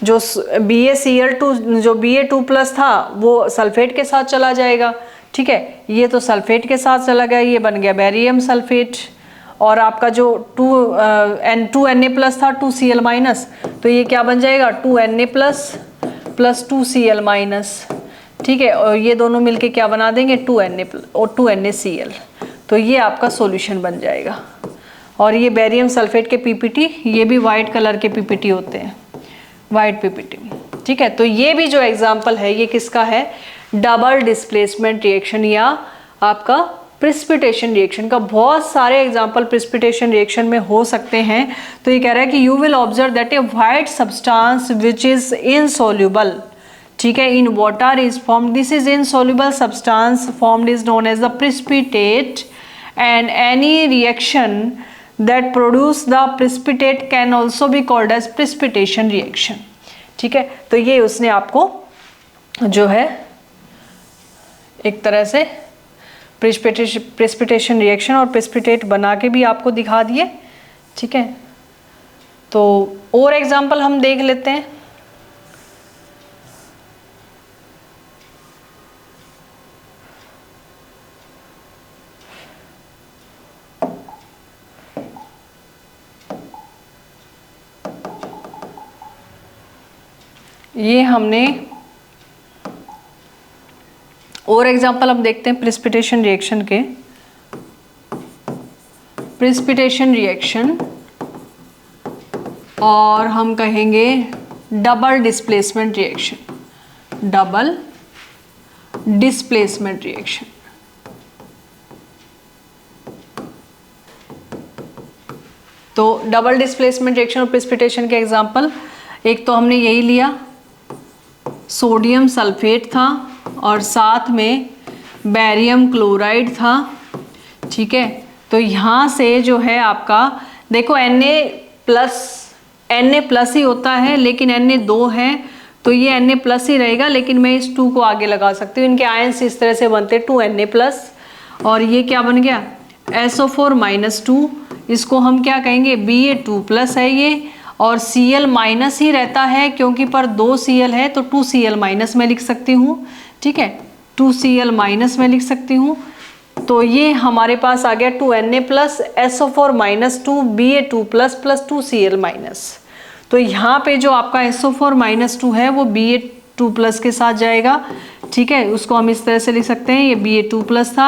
जो BaCl2 जो Ba2+ था वो सल्फेट के साथ चला जाएगा। ठीक है, ये तो सल्फेट के साथ चला गया, ये बन गया बेरियम सल्फेट, और आपका जो 2Na+ था 2Cl-, तो ये क्या बन जाएगा 2Na+ + 2Cl-। ठीक है, और ये दोनों मिलके क्या बना देंगे 2Na और 2NaCl, तो ये आपका सॉल्यूशन बन जाएगा। और ये बेरियम सल्फेट के पीपीटी, ये भी वाइट कलर के पीपीटी होते हैं, वाइट पीपीटी। ठीक है, तो ये भी जो एग्जाम्पल है ये किसका है, डबल डिस्प्लेसमेंट रिएक्शन या आपका प्रिसिपिटेशन रिएक्शन का। बहुत सारे एग्जाम्पल प्रिसिपिटेशन रिएक्शन में हो सकते हैं। तो ये कह रहा है कि you will observe that a white substance which is insoluble, ठीक है, in water is formed, this is insoluble substance formed is known as the precipitate, and any reaction that produce the precipitate can also be called as precipitation reaction. ठीक है, तो ये उसने आपको जो है एक तरह से प्रेसिपिटेशन रिएक्शन और प्रेसिपिटेट बना के भी आपको दिखा दिए। ठीक है, तो और एग्जांपल हम देख लेते हैं। ये हमने और एग्जांपल हम देखते हैं प्रेसिपिटेशन रिएक्शन के। प्रेसिपिटेशन रिएक्शन और हम कहेंगे double displacement reaction, double displacement reaction. तो डबल डिस्प्लेसमेंट रिएक्शन और प्रेसिपिटेशन के एग्जांपल, एक तो हमने यही लिया, सोडियम सल्फेट था और साथ में बेरियम क्लोराइड था। ठीक है, तो यहाँ से जो है आपका देखो Na+ ही होता है, लेकिन Na2 है तो ये Na+ ही रहेगा, लेकिन मैं इस 2 को आगे लगा सकती हूँ। इनके आयंस इस तरह से बनते 2Na+, और ये क्या बन गया SO4 - 2, इसको हम क्या कहेंगे Ba2+ है ये, और Cl- ही रहता है क्योंकि पर 2 Cl है तो 2Cl- मैं लिख सकती हूँ। ठीक है, 2Cl- मैं लिख सकती हूँ। तो ये हमारे पास आ गया 2Na+, SO4 - 2, Ba2+ + 2Cl-। तो तो यहाँ पे जो आपका SO4-2 है वो Ba2+ के साथ जाएगा, ठीक है। उसको हम इस तरह से लिख सकते हैं, ये Ba2+ था,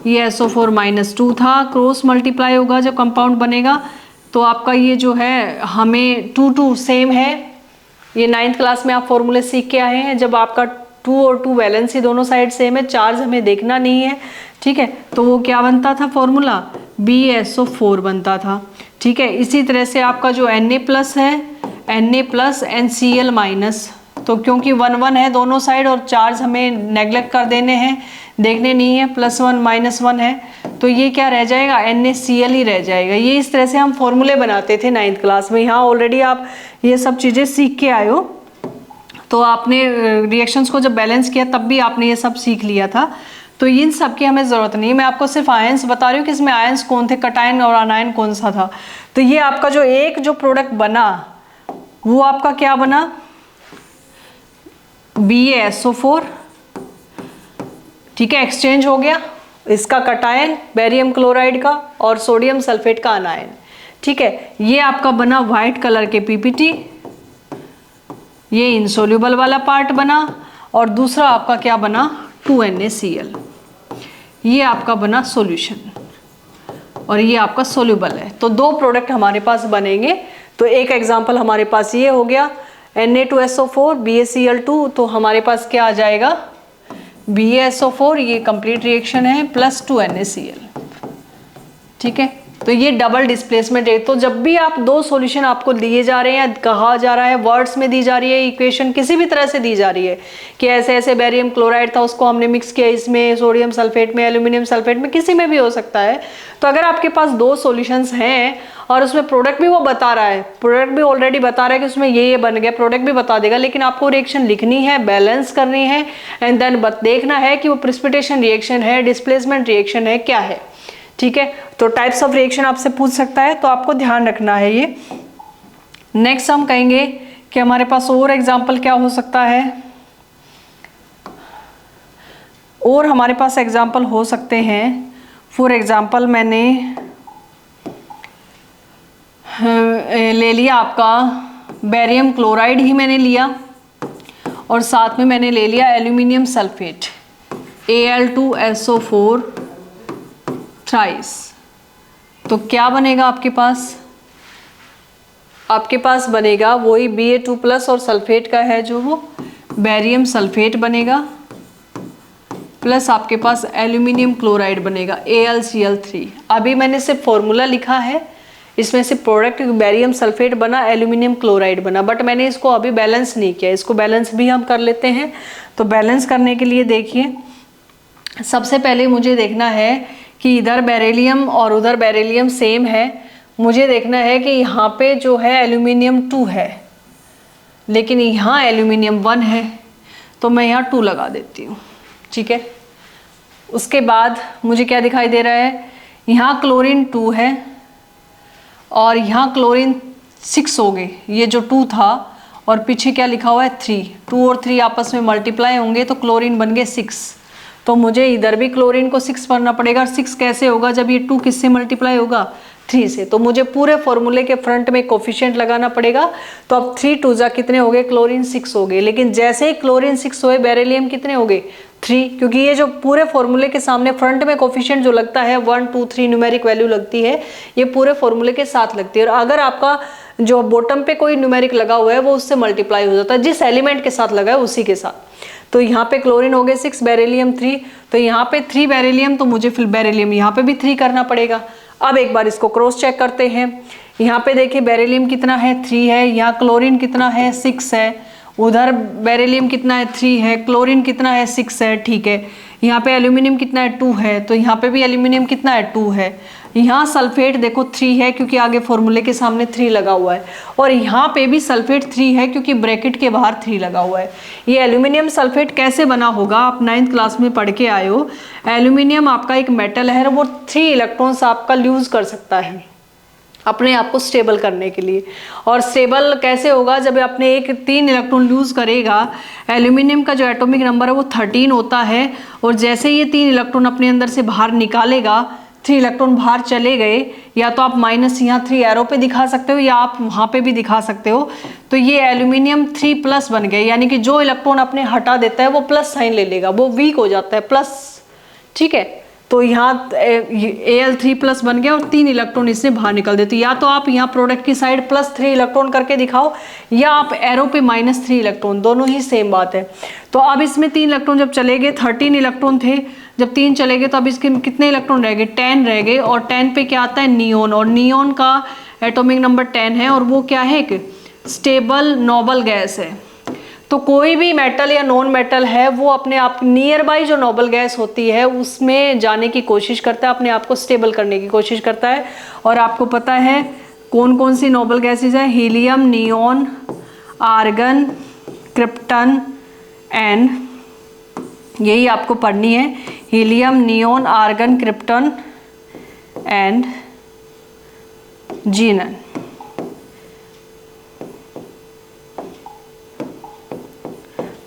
ये SO4-2 था, क्रॉस मल्टीप्लाई होगा जब कंपाउंड बनेगा तो आपका ये जो है हमें 2 सेम है। ये 9th क्लास में आप फॉर्मूले सीख के आए हैं, जब आपका 2 और 2 वैलेंसी दोनों साइड सेम है, चार्ज हमें देखना नहीं है, ठीक है। तो वो क्या बनता था फॉर्मूला, BaSO4 बनता था, ठीक है। इसी तरह से आपका जो Na+ है, Na+ NCl-, तो क्योंकि 1 है दोनों साइड और चार्ज हमें नेग्लेक्ट कर देने हैं, देखने नहीं है, +1 -1 है, तो ये क्या रह जाएगा, NaCl ही रह जाएगा। ये इस तरह से हम फॉर्मूले बनाते थे 9th क्लास में। यहाँ ऑलरेडी आप ये सब चीज़ें सीख के आए हो, तो आपने रिएक्शंस को जब बैलेंस किया तब भी आपने ये सब सीख लिया था, तो इन सब की हमें ज़रूरत नहीं है। मैं आपको सिर्फ आयंस बता रही हूँ कि इसमें आयंस कौन थे, कटायन और अनायन कौन सा था। तो ये आपका जो एक जो प्रोडक्ट बना वो आपका क्या बना, BaSO4, ठीक है, एक्सचेंज हो गया, इसका कटायन बेरियम क्लोराइड का और सोडियम सल्फेट का अनायन, ठीक है। ये आपका बना व्हाइट कलर के PPT, ये इनसोल्यूबल वाला पार्ट बना, और दूसरा आपका क्या बना, 2NaCl, ये आपका बना सॉल्यूशन, और ये आपका सोल्यूबल है। तो 2 प्रोडक्ट हमारे पास बनेंगे। तो एक एग्जांपल हमारे पास ये हो गया Na2SO4 BaCl2, तो हमारे पास क्या आ जाएगा, BaSO4, ये कंप्लीट रिएक्शन है, प्लस 2NaCl, ठीक है। तो ये डबल डिस्प्लेसमेंट है। तो जब भी आप 2 सॉल्यूशन आपको दिए जा रहे हैं, कहा जा रहा है, वर्ड्स में दी जा रही है, इक्वेशन किसी भी तरह से दी जा रही है कि ऐसे ऐसे बेरियम क्लोराइड था, उसको हमने मिक्स किया इसमें, सोडियम सल्फेट में, एल्यूमिनियम सल्फेट में, किसी में भी हो सकता है। तो अगर आपके पास 2 सॉल्यूशंस हैं और उसमें प्रोडक्ट भी वो बता रहा है, प्रोडक्ट भी ऑलरेडी बता रहा है कि उसमें ये बन गया, प्रोडक्ट भी बता देगा, लेकिन आपको रिएक्शन लिखनी है, बैलेंस करनी है, एंड देन देखना है कि वो प्रिसिपिटेशन रिएक्शन है, डिस्प्लेसमेंट रिएक्शन है, क्या है, ठीक है। तो टाइप्स ऑफ रिएक्शन आपसे पूछ सकता है, तो आपको ध्यान रखना है ये। नेक्स्ट हम कहेंगे कि हमारे पास और एग्जांपल क्या हो सकता है, और हमारे पास एग्जांपल हो सकते हैं। फॉर एग्जांपल मैंने ले लिया आपका बेरियम क्लोराइड ही मैंने लिया, और साथ में मैंने ले लिया एल्यूमिनियम सल्फेट Al2SO4 थ्राइस। तो क्या बनेगा आपके पास, आपके पास बनेगा वही Ba2+ और सल्फेट का है जो वो बेरियम सल्फेट बनेगा, प्लस आपके पास एल्यूमिनियम क्लोराइड बनेगा AlCl3। अभी मैंने सिर्फ फॉर्मूला लिखा है, इसमें से प्रोडक्ट बेरियम सल्फेट बना, एल्यूमिनियम क्लोराइड बना, बट मैंने इसको अभी बैलेंस नहीं किया। इसको बैलेंस भी हम कर लेते हैं। तो बैलेंस करने के लिए देखिए, सबसे पहले मुझे देखना है कि इधर बेरिलियम और उधर बेरिलियम सेम है। मुझे देखना है कि यहाँ पे जो है एल्यूमिनियम 2 है, लेकिन यहाँ एल्यूमिनियम 1 है, तो मैं यहाँ 2 लगा देती हूँ, ठीक है। उसके बाद मुझे क्या दिखाई दे रहा है, यहाँ क्लोरीन 2 है और यहाँ क्लोरीन 6 हो गए, ये जो 2 था, और पीछे क्या लिखा हुआ है 3, 2 और 3 आपस में मल्टीप्लाई होंगे तो क्लोरीन बन गए 6। तो मुझे इधर भी क्लोरीन को 6 भरना पड़ेगा। 6 कैसे होगा, जब ये 2 किससे मल्टीप्लाई होगा, 3 से। तो मुझे पूरे फॉर्मूले के फ्रंट में कोफिशिएंट लगाना पड़ेगा। तो अब 3 2 जा कितने हो गए, क्लोरीन 6 हो गए। लेकिन जैसे ही क्लोरीन 6 हुए, बेरिलियम कितने हो गए, 3, क्योंकि ये जो पूरे फॉर्मूले के सामने फ्रंट में कोफिशिएंट जो लगता है 1 2 3 न्यूमेरिक वैल्यू लगती है, ये पूरे फॉर्मूले के साथ लगती है। और अगर आपका जो बॉटम पे कोई न्यूमेरिक लगा हुआ है वो उससे मल्टीप्लाई हो जाता है, जिस एलिमेंट के साथ लगा है उसी के साथ। तो यहाँ पे क्लोरीन हो गए 6, बेरिलियम 3, तो यहाँ पे 3 बेरिलियम, तो मुझे फिर बेरिलियम यहाँ पे भी 3 करना पड़ेगा। अब एक बार इसको क्रॉस चेक करते हैं। यहाँ पे देखिए बेरिलियम कितना है, 3 है, यहाँ क्लोरीन कितना है, 6 है, उधर बेरिलियम कितना है, 3 है, क्लोरीन कितना है, 6 है, ठीक है। यहाँ पे एल्यूमिनियम कितना है, 2 है, तो यहाँ पे भी एल्यूमिनियम कितना है, 2 है। यहाँ सल्फेट देखो 3 है, क्योंकि आगे फॉर्मूले के सामने 3 लगा हुआ है, और यहाँ पे भी सल्फेट 3 है, क्योंकि ब्रैकेट के बाहर 3 लगा हुआ है। ये एल्यूमिनियम सल्फेट कैसे बना होगा, आप 9th क्लास में पढ़ के आए हो। एल्यूमिनियम आपका एक मेटल है, वो 3 इलेक्ट्रॉन्स आपका यूज कर सकता है अपने आप को स्टेबल करने के लिए। और स्टेबल कैसे होगा, जब अपने एक 3 इलेक्ट्रॉन यूज करेगा। एल्यूमिनियम का जो एटॉमिक नंबर है वो 13 होता है, और जैसे ये 3 इलेक्ट्रॉन अपने अंदर से बाहर निकालेगा 3 इलेक्ट्रॉन बाहर चले गए, या तो आप माइनस यहाँ 3 एरो पे दिखा सकते हो या आप वहाँ पे भी दिखा सकते हो। तो ये एल्यूमिनियम 3+ बन गया, यानी कि जो इलेक्ट्रॉन अपने हटा देता है वो प्लस साइन ले लेगा, वो वीक हो जाता है प्लस, ठीक है। तो यहाँ Al3+ बन गया और 3 इलेक्ट्रॉन इससे बाहर निकल देते। या तो आप यहाँ प्रोडक्ट की साइड +3 इलेक्ट्रॉन करके दिखाओ, या आप एरो पे -3 इलेक्ट्रॉन, दोनों ही सेम बात है। तो अब इसमें 3 इलेक्ट्रॉन जब चले गए, 13 इलेक्ट्रॉन थे, जब 3 चले गए तो अब इसके कितने इलेक्ट्रॉन रह गए, 10 रह गए। और 10 पे क्या आता है, नियोन, और नियोन का एटॉमिक नंबर 10 है, और वो क्या है, एक स्टेबल नोबल गैस है। तो कोई भी मेटल या नॉन मेटल है वो अपने आप नियर बाई जो नोबल गैस होती है उसमें जाने की कोशिश करता है, अपने आप को स्टेबल करने की कोशिश करता है। और आपको पता है कौन कौन सी नोबल गैसेज है, helium, neon, argon, krypton and, यही आपको पढ़नी है, helium, neon, argon, krypton and xenon.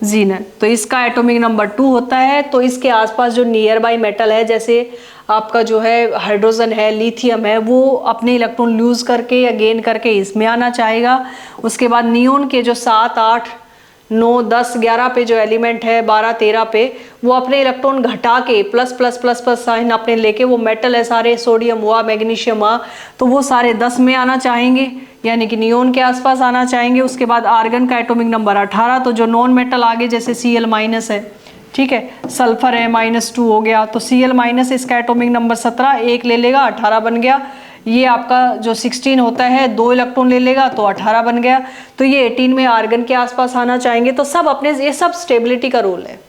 Xenon, तो इसका एटॉमिक नंबर 2 होता है। तो इसके आसपास जो नियर बाई मेटल है, जैसे आपका जो है हाइड्रोजन है, लिथियम है, वो अपने इलेक्ट्रॉन लूज करके या गेन करके इसमें आना चाहेगा। उसके बाद नियोन के जो 7, 8, 9, 10, 11 पे जो एलिमेंट है, 12, 13 पे, वो अपने इलेक्ट्रॉन घटा के plus plus plus plus sign अपने लेके, वो मेटल है सारे, सोडियम हुआ, मैग्नीशियम हुआ, तो वो सारे 10 में आना चाहेंगे, यानी कि नियोन के आसपास आना चाहेंगे। उसके बाद आर्गन का एटॉमिक नंबर 18, तो जो नॉन मेटल आगे जैसे Cl- है, ठीक है, सल्फर है, -2 हो गया, तो Cl- इसका एटॉमिक नंबर 17, 1 ले लेगा, 18 बन गया। ये आपका जो 16 होता है, 2 इलेक्ट्रॉन ले लेगा तो 18 बन गया। तो ये 18 में आर्गन के आसपास आना चाहेंगे। तो सब अपने, ये सब स्टेबिलिटी का रोल है,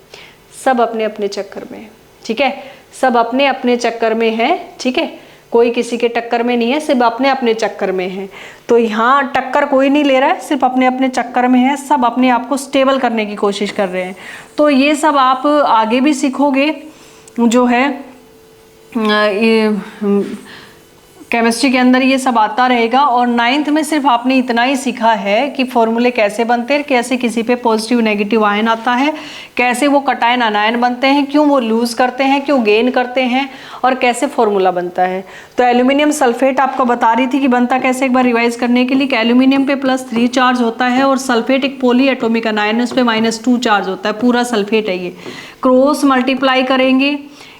सब अपने अपने चक्कर में, ठीक है, सब अपने अपने चक्कर में है, ठीक है, कोई किसी के टक्कर में नहीं है, सिर्फ अपने अपने चक्कर में है। तो यहाँ टक्कर कोई नहीं ले रहा है, सिर्फ अपने अपने चक्कर में है, सब अपने आप को स्टेबल करने की कोशिश कर रहे हैं। तो ये सब आप आगे भी सीखोगे, जो है केमिस्ट्री के अंदर ये सब आता रहेगा। और 9th में सिर्फ आपने इतना ही सीखा है कि फॉर्मूले कैसे बनते हैं, कैसे किसी पे पॉजिटिव नेगेटिव आयन आता है, कैसे वो कटायन अनायन बनते हैं, क्यों वो लूज करते हैं, क्यों गेन करते हैं, और कैसे फॉर्मूला बनता है। तो एल्यूमिनियम सल्फेट आपको बता रही थी कि बनता कैसे, एक बार रिवाइज करने के लिए, कि एल्यूमिनियम पे +3 चार्ज होता है, और सल्फेट एक पॉली एटॉमिक अनायन है, उस पे -2 चार्ज होता है, पूरा सल्फेट है ये। क्रॉस मल्टीप्लाई करेंगे,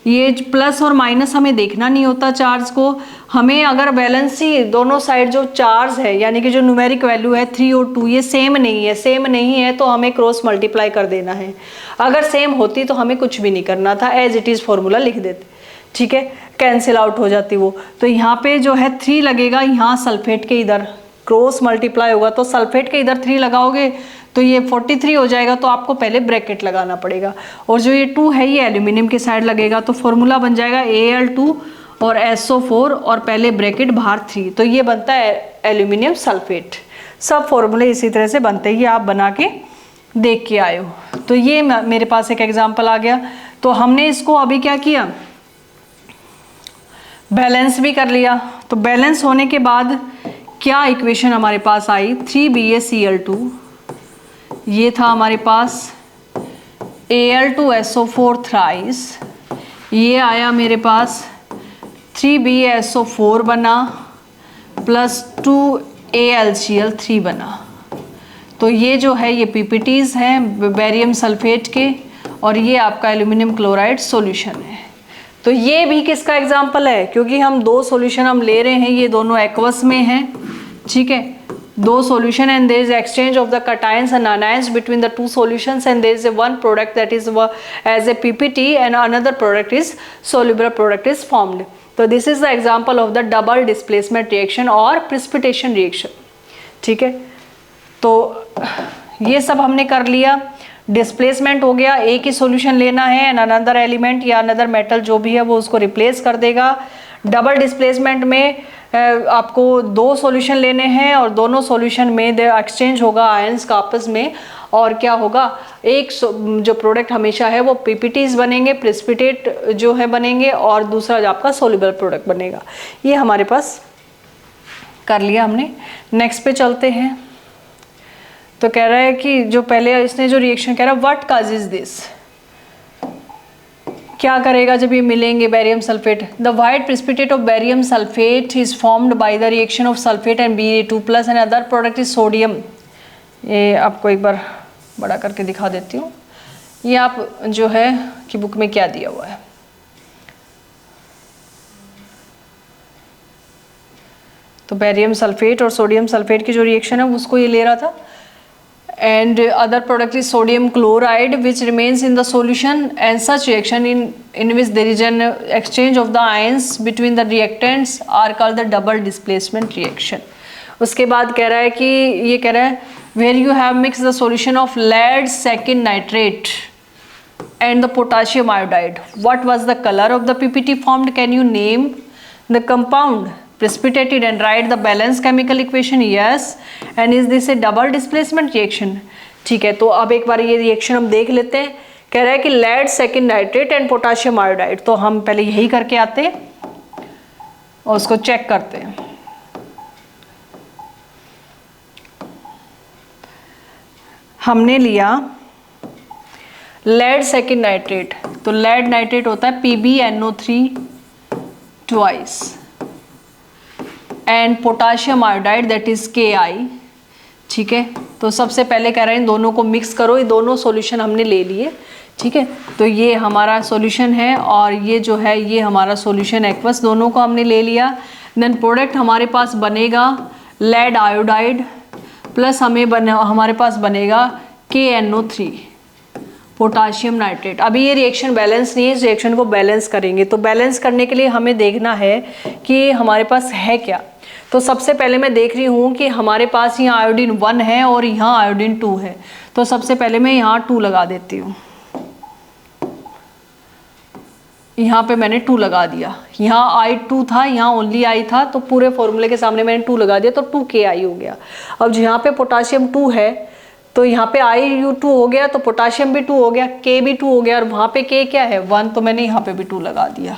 ये प्लस और माइनस हमें देखना नहीं होता चार्ज को, हमें अगर वैलेंसी दोनों साइड जो चार्ज है, यानी कि जो न्यूमेरिक वैल्यू है 3 और 2, ये सेम नहीं है, सेम नहीं है तो हमें क्रॉस मल्टीप्लाई कर देना है। अगर सेम होती तो हमें कुछ भी नहीं करना था, एज इट इज फॉर्मूला लिख देते, ठीक है, कैंसिल आउट हो जाती वो। तो यहाँ पे जो है 3 लगेगा, यहाँ सल्फेट के इधर क्रॉस मल्टीप्लाई होगा, तो सल्फेट के इधर 3 लगाओगे तो ये 43 हो जाएगा, तो आपको पहले ब्रैकेट लगाना पड़ेगा। और जो ये 2 है ये एल्यूमिनियम के साइड लगेगा, तो फॉर्मूला बन जाएगा Al2 और SO4 और पहले ब्रैकेट बाहर 3, तो ये बनता है एल्यूमिनियम सल्फेट। सब फॉर्मूले इसी तरह से बनते हैं, ये आप बना के देख के आए हो। तो ये मेरे पास एक एग्जाम्पल आ गया। तो हमने इसको अभी क्या किया, बैलेंस भी कर लिया। तो बैलेंस होने के बाद क्या इक्वेशन हमारे पास आई, 3BaCl2, ये था हमारे पास Al2SO4 थ्राइस, ये आया मेरे पास 3BaSO4 बना +2AlCl3 बना। तो ये जो है ये PPTs हैं बेरियम सल्फेट के, और ये आपका एल्यूमिनियम क्लोराइड सॉल्यूशन है। तो ये भी किसका एग्जाम्पल है, क्योंकि हम 2 सॉल्यूशन हम ले रहे हैं, ये दोनों एक्वस में हैं, ठीक है, 2 solution and there is exchange of the cations and anions between the 2 solutions, and there is a one product that is as a PPT and another product is soluble product is formed. So this is the example of the double displacement reaction or precipitation reaction, ठीक है। तो ये सब हमने कर लिया, displacement हो गया, एक ही सॉल्यूशन लेना है एंड अनदर एलिमेंट या अनदर मेटल जो भी है वो उसको रिप्लेस कर देगा। डबल डिस्प्लेसमेंट में आपको 2 सॉल्यूशन लेने हैं और दोनों सॉल्यूशन में एक्सचेंज होगा आयंस का आपस में, और क्या होगा, एक जो प्रोडक्ट हमेशा है वो पीपीटीज बनेंगे, प्रेसिपिटेट जो है बनेंगे, और दूसरा जो आपका सोल्यूबल प्रोडक्ट बनेगा। ये हमारे पास कर लिया हमने। नेक्स्ट पे चलते हैं। तो कह रहा है कि जो पहले इसने जो रिएक्शन कह रहा है, व्हाट काजेज दिस, क्या करेगा जब ये मिलेंगे barium sulphate? The white precipitate of barium sulphate is formed by the reaction of sulphate and Ba2+ and other product is sodium. ये आपको एक बार बड़ा करके दिखा देती हूँ। ये आप जो है कि बुक में क्या दिया हुआ है, तो बेरियम सल्फेट और सोडियम सल्फेट की जो रिएक्शन है उसको ये ले रहा था। And other product is sodium chloride which remains in the solution and such reaction in which there is an exchange of the ions between the reactants are called the double displacement reaction. उसके बाद कह रहा है कि ये कह रहा है where you have mix the solution of lead second nitrate and the potassium iodide, what was the color of the PPT formed? Can you name the compound precipitated and write the balanced chemical equation? Yes. And is this a double displacement reaction? ठीक है, तो अब एक बार ये reaction हम देख लेते हैं। कह रहा है कि lead second nitrate and potassium iodide, तो हम पहले यही करके आते हैं और उसको चेक करते हैं। हमने लिया लेड सेकेंड नाइट्रेट, तो लेड नाइट्रेट होता है PbNO3 twice and potassium iodide that is Ki। ठीक है, तो सबसे पहले कह रहे हैं इन दोनों को मिक्स करो। ये दोनों सॉल्यूशन हमने ले लिए। ठीक है, तो ये हमारा सॉल्यूशन है और ये जो है ये हमारा सॉल्यूशन एक्वस, दोनों को हमने ले लिया। देन प्रोडक्ट हमारे पास बनेगा लेड आयोडाइड प्लस हमारे पास बनेगा KNO3 पोटाशियम नाइट्रेट। अभी ये रिएक्शन बैलेंस नहीं है, इस रिएक्शन को बैलेंस करेंगे। तो बैलेंस करने के लिए हमें देखना है कि हमारे पास है क्या। तो सबसे पहले मैं देख रही हूँ कि हमारे पास यहाँ आयोडीन 1 है और यहाँ आयोडीन 2 है। तो सबसे पहले मैं यहाँ 2 लगा देती हूँ। यहाँ पे मैंने 2 लगा दिया। यहाँ I2 था, यहाँ ओनली I था, तो पूरे फॉर्मूले के सामने मैंने 2 लगा दिया, तो 2Ki हो गया। अब यहाँ पे पोटाशियम 2 है तो यहाँ पे IU2 हो गया, तो पोटाशियम भी 2 हो गया, K भी 2 हो गया, और वहाँ पे K क्या है 1, तो मैंने यहाँ पे भी 2 लगा दिया।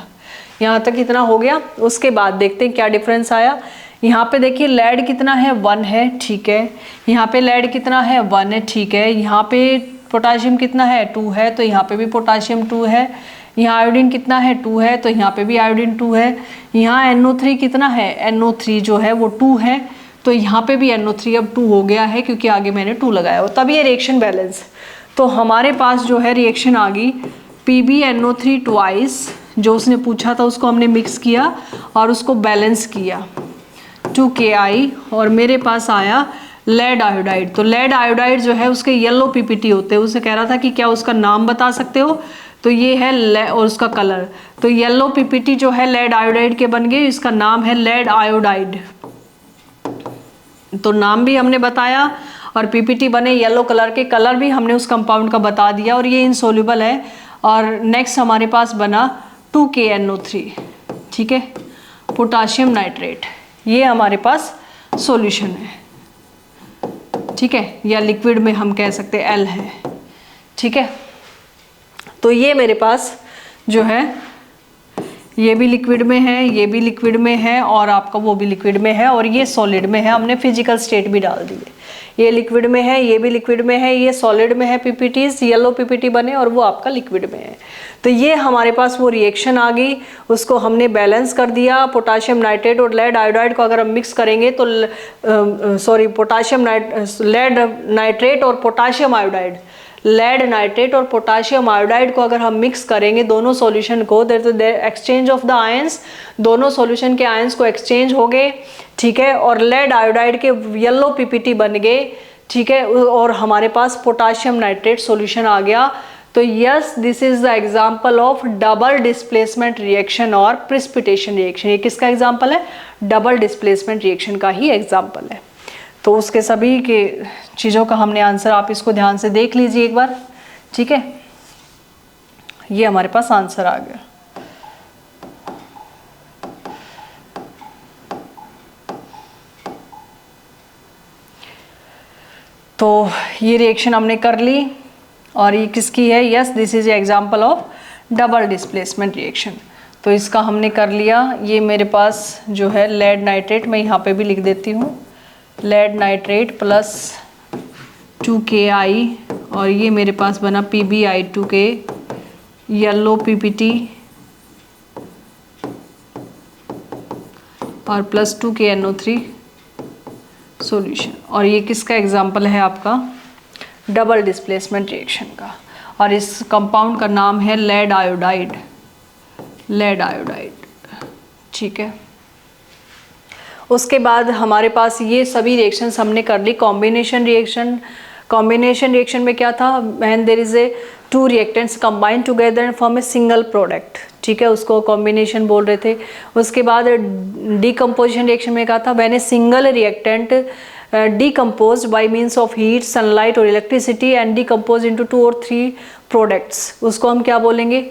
यहाँ तक कितना हो गया। उसके बाद देखते हैं क्या डिफरेंस आया। यहाँ पे देखिए लेड कितना है 1 है, ठीक है। यहाँ पे लेड कितना है 1 है, ठीक है। यहाँ पे पोटाशियम कितना है 2 है, तो यहाँ पे भी पोटाशियम 2 है। यहाँ आयोडीन कितना है 2 है, तो यहाँ पे भी आयोडीन 2 है। यहाँ NO3 कितना है, NO3 जो है वो 2 है, तो यहाँ पे भी NO3 अब 2 हो गया है क्योंकि आगे मैंने 2 लगाया हो, तब ये रिएक्शन बैलेंस। तो हमारे पास जो है रिएक्शन आ गई PbNO3 ट्वाइस, जो उसने पूछा था उसको हमने मिक्स किया और उसको बैलेंस किया 2Ki, और मेरे पास आया लेड आयोडाइड। तो लेड आयोडाइड जो है उसके येलो PPT होते हैं। उसे कह रहा था कि क्या उसका नाम बता सकते हो, तो ये है और उसका कलर। तो येलो PPT जो है लेड आयोडाइड के बन गए, इसका नाम है लेड आयोडाइड। तो नाम भी हमने बताया और PPT बने येलो कलर के, कलर भी हमने उस कंपाउंड का बता दिया, और ये इनसोल्यूबल है। और नेक्स्ट हमारे पास बना 2KNO3, ठीक है, पोटाशियम नाइट्रेट। ये हमारे पास सॉल्यूशन है, ठीक है, या लिक्विड में हम कह सकते हैं L है, ठीक है। तो ये मेरे पास जो है ये भी लिक्विड में है, ये भी लिक्विड में है, और आपका वो भी लिक्विड में है, और ये सॉलिड में है। हमने फिजिकल स्टेट भी डाल दी है। ये लिक्विड में है, ये भी लिक्विड में है, ये सॉलिड में है PPTs, येलो PPT बने, और वो आपका लिक्विड में है। तो ये हमारे पास वो रिएक्शन आ गई, उसको हमने बैलेंस कर दिया। पोटाशियम नाइट्रेट और लेड आयोडाइड को अगर हम मिक्स करेंगे तो लेड नाइट्रेट और पोटाशियम आयोडाइड, लेड नाइट्रेट और पोटाशियम आयोडाइड को अगर हम मिक्स करेंगे दोनों सॉल्यूशन को, there exchange of the ions, दोनों सॉल्यूशन के आयंस को एक्सचेंज हो गए, ठीक है, और लेड आयोडाइड के येलो PPT बन गए, ठीक है, और हमारे पास पोटाशियम नाइट्रेट सॉल्यूशन आ गया। तो yes, this is the example of double displacement reaction और प्रेसिपिटेशन रिएक्शन। ये किसका एग्जांपल है, डबल डिस्प्लेसमेंट रिएक्शन का ही एग्जांपल है। तो उसके सभी के चीज़ों का हमने आंसर, आप इसको ध्यान से देख लीजिए एक बार, ठीक है। ये हमारे पास आंसर आ गया। तो ये रिएक्शन हमने कर ली, और ये किसकी है, yes, this is example of double displacement reaction. तो इसका हमने कर लिया। ये मेरे पास जो है लेड नाइट्रेट, मैं यहाँ पे भी लिख देती हूँ, लेड नाइट्रेट प्लस 2Ki, और ये मेरे पास बना PbI2K येलो पीपीटी और +2 KNO3 सॉल्यूशन। और ये किसका एग्जाम्पल है आपका? डबल डिस्प्लेसमेंट रिएक्शन का। और इस कंपाउंड का नाम है लेड आयोडाइड, लेड आयोडाइड, ठीक है। उसके बाद हमारे पास ये सभी रिएक्शंस हमने कर ली। कॉम्बिनेशन रिएक्शन, कॉम्बिनेशन रिएक्शन में क्या था? When there is a two reactants combine together and form a single product, ठीक है, उसको कॉम्बिनेशन बोल रहे थे। उसके बाद डीकम्पोजिशन रिएक्शन में क्या था? When a single reactant decomposed by means of heat, sunlight और electricity and decomposed into 2 or 3 products, उसको हम क्या बोलेंगे?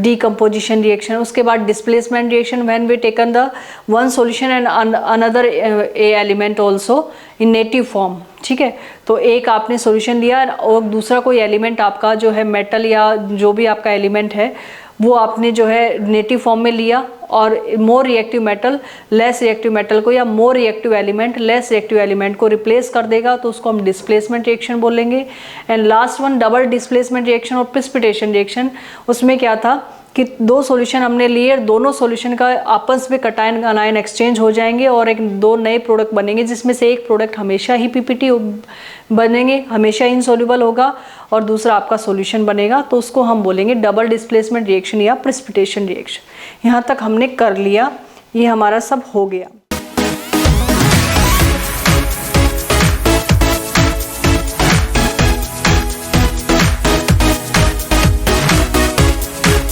decomposition reaction। उसके बाद displacement reaction, when we taken the one solution and another a element also in native form, ठीक है। तो एक आपने solution लिया और दूसरा कोई element आपका जो है metal या जो भी आपका element है वो आपने जो है नेटिव फॉर्म में लिया, और मोर reactive metal less reactive metal को, या मोर reactive element less reactive element को रिप्लेस कर देगा, तो उसको हम डिस्प्लेसमेंट रिएक्शन बोलेंगे। And last one double displacement reaction और प्रेसिपिटेशन रिएक्शन। उसमें क्या था कि दो सॉल्यूशन हमने लिए, दोनों सॉल्यूशन का आपस में कटायन अनायन एक्सचेंज हो जाएंगे और एक दो नए प्रोडक्ट बनेंगे, जिसमें से एक प्रोडक्ट हमेशा ही पीपीटी बनेंगे, हमेशा इनसॉल्युबल होगा, और दूसरा आपका सॉल्यूशन बनेगा। तो उसको हम बोलेंगे डबल डिस्प्लेसमेंट रिएक्शन या प्रेसिपिटेशन रिएक्शन। यहाँ तक हमने कर लिया, ये हमारा सब हो गया।